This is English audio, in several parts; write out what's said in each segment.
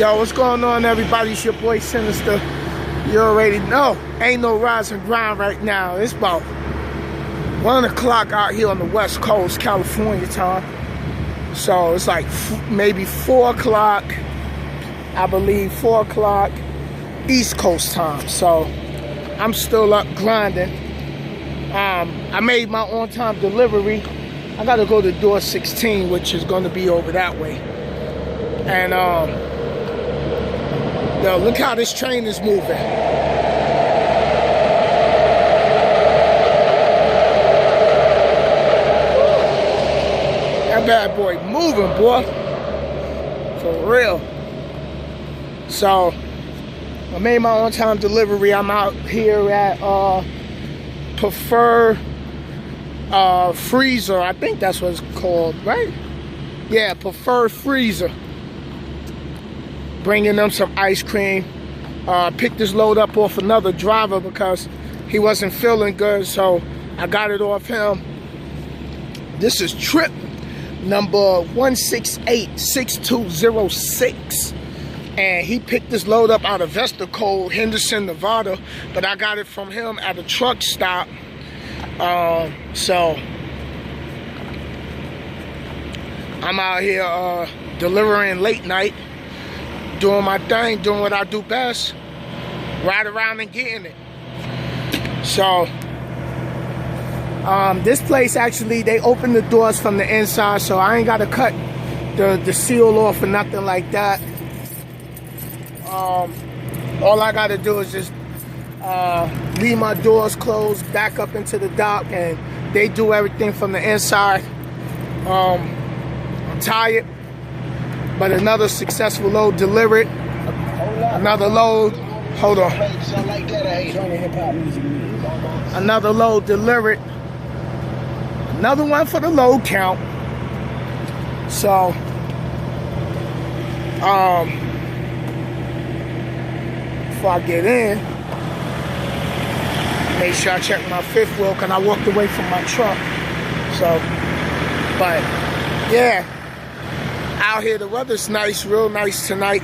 Yo, what's going on, everybody? It's your boy Sinister. You already know, ain't no rise and grind right now. It's about 1 o'clock out here on the West Coast, California time. So it's like maybe 4 o'clock, I believe 4 o'clock East Coast time. So I'm still up grinding. I made my on-time delivery. I gotta go to door 16, which is gonna be over that way. And yo, look how this train is moving. That bad boy moving, boy. For real. So I made my on-time delivery. I'm out here at Prefer Freezer. I think that's what it's called, right? Yeah, Prefer Freezer. Bringing them some ice cream. Picked this load up off another driver because he wasn't feeling good, so I got it off him. This is trip number 1686206, and he picked this load up out of Vesta Code, Henderson, Nevada, but I got it from him at a truck stop. So I'm out here delivering late night, doing my thing, doing what I do best, ride around and getting it. So this place, actually, they open the doors from the inside, so I ain't got to cut the seal off or nothing like that. All I got to do is just leave my doors closed, back up into the dock, and they do everything from the inside. I'm tired, but another successful load delivered. Another load, hold on. Another load delivered. Another one for the load count. So, before I get in, make sure I check my fifth wheel because I walked away from my truck. So, but yeah, out here the weather's nice, real nice tonight.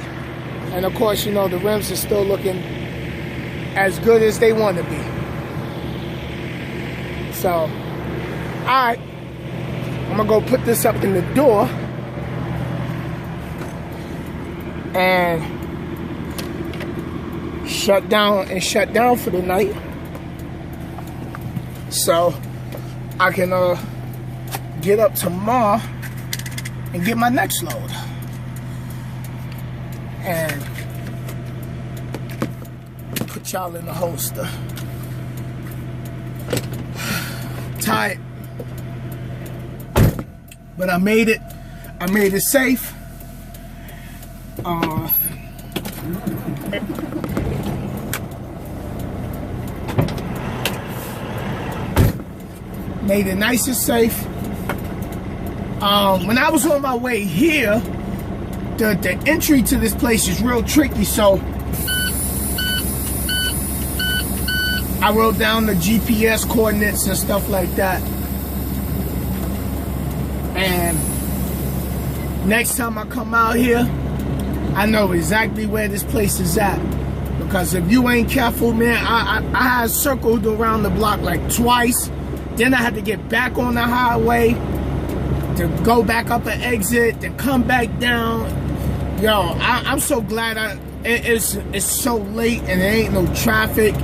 And of course, you know, the rims are still looking as good as they want to be. So, alright, I'm gonna go put this up in the door and shut down for the night, so I can get up tomorrow and get my next load. And put y'all in the holster. Tight, but I made it. I made it safe. Made it nice and safe. When I was on my way here, the entry to this place is real tricky, so I wrote down the GPS coordinates and stuff like that. And next time I come out here, I know exactly where this place is at. Because if you ain't careful, man, I had circled around the block like twice. Then I had to get back on the highway to go back up an exit, to come back down. Yo, I'm so glad it's so late and there ain't no traffic.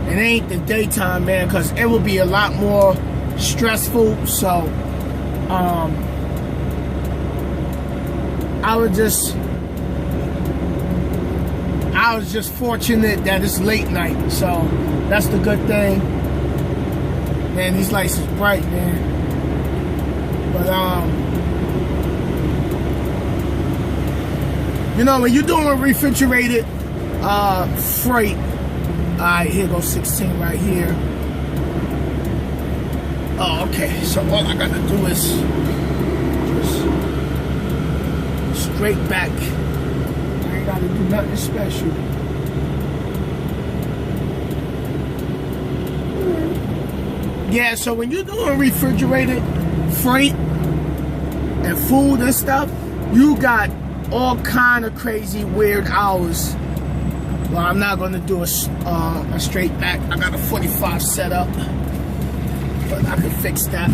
It ain't the daytime, man, because it would be a lot more stressful. So I was just fortunate that it's late night. So that's the good thing. Man, these lights is bright, man. But you know, when you're doing refrigerated freight, alright, here goes 16 right here. Oh, okay. So all I gotta do is just straight back. I ain't gotta do nothing special. Yeah, so when you're doing refrigerated freight and food and stuff, you got all kind of crazy, weird hours. Well, I'm not going to do a straight back. I got a 45 set up, but I can fix that.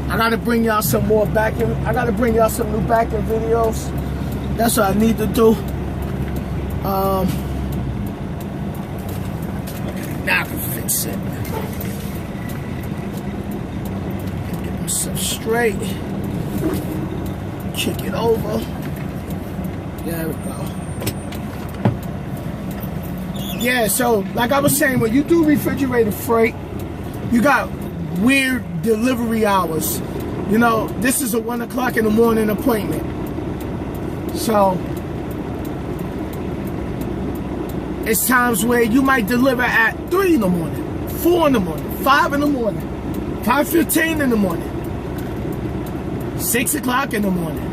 I got to bring y'all some more backing. I got to bring y'all some new backing videos. That's what I need to do. Okay, now I can fix it. Get myself straight. Kick it over. There we go. Yeah, so like I was saying, when you do refrigerated freight, you got weird delivery hours. You know, this is a 1 o'clock in the morning appointment. So it's times where you might deliver at 3 in the morning, 4 in the morning, 5 in the morning, 5:15 in the morning, 6 o'clock in the morning.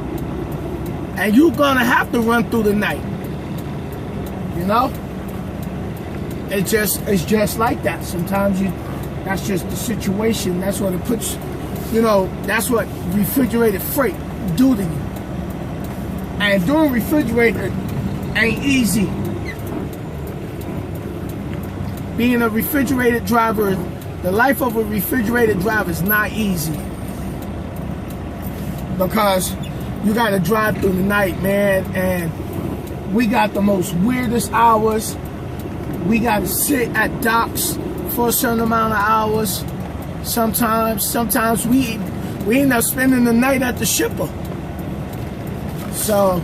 And you're gonna have to run through the night. You know? It's just like that. Sometimes that's just the situation. That's what it puts, you know, that's what refrigerated freight do to you. And doing refrigerator ain't easy. Being a refrigerated driver, the life of a refrigerated driver is not easy. Because you gotta drive through the night, man, and we got the most weirdest hours. We gotta sit at docks for a certain amount of hours. Sometimes we end up spending the night at the shipper. So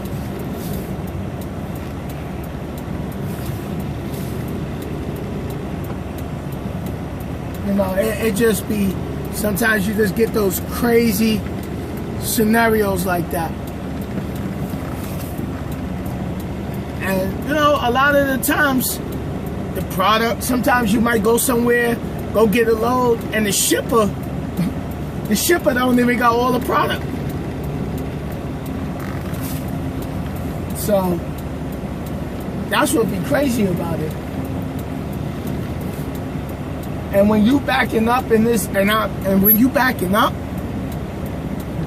you know, it just be, sometimes you just get those crazy scenarios like that. And you know, a lot of the times the product, sometimes you might go somewhere, go get a load, and the shipper don't even got all the product. So that's what be crazy about it. And when you backing up in this, and when you backing up,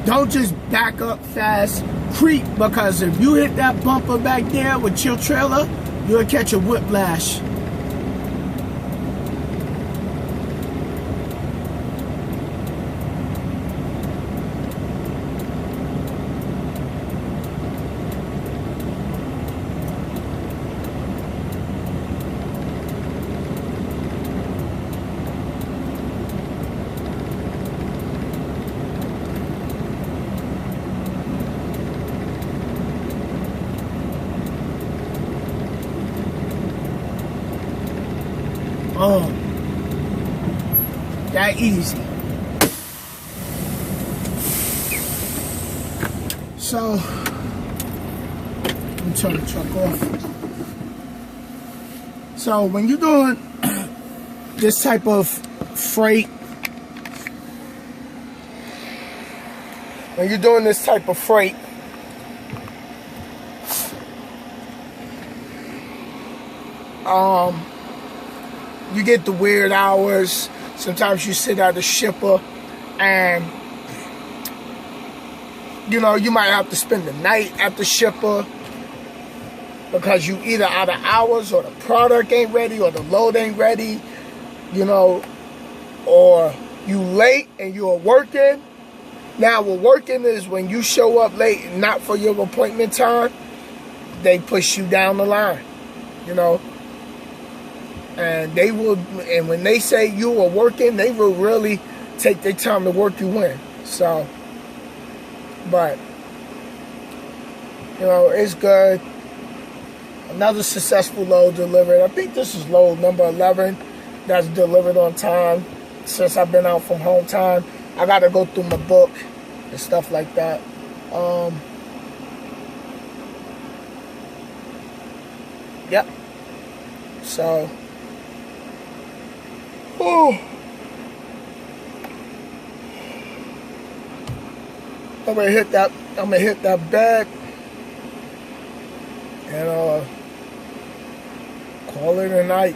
don't just back up fast, creep, because if you hit that bumper back there with your trailer, you'll catch a whiplash. That easy. So, let me turn the truck off. So, when you're doing this type of freight, you get the weird hours. Sometimes you sit at a shipper and, you know, you might have to spend the night at the shipper because you either out of hours or the product ain't ready or the load ain't ready, you know, or you late and you're working. Now, what working is when you show up late and not for your appointment time, they push you down the line, you know. And they will, and when they say you are working, they will really take their time to work you in. So, but, you know, it's good. Another successful load delivered. I think this is load number 11 that's delivered on time since I've been out from home time. I got to go through my book and stuff like that. Yep. So, I'm gonna hit that bed and call it a night.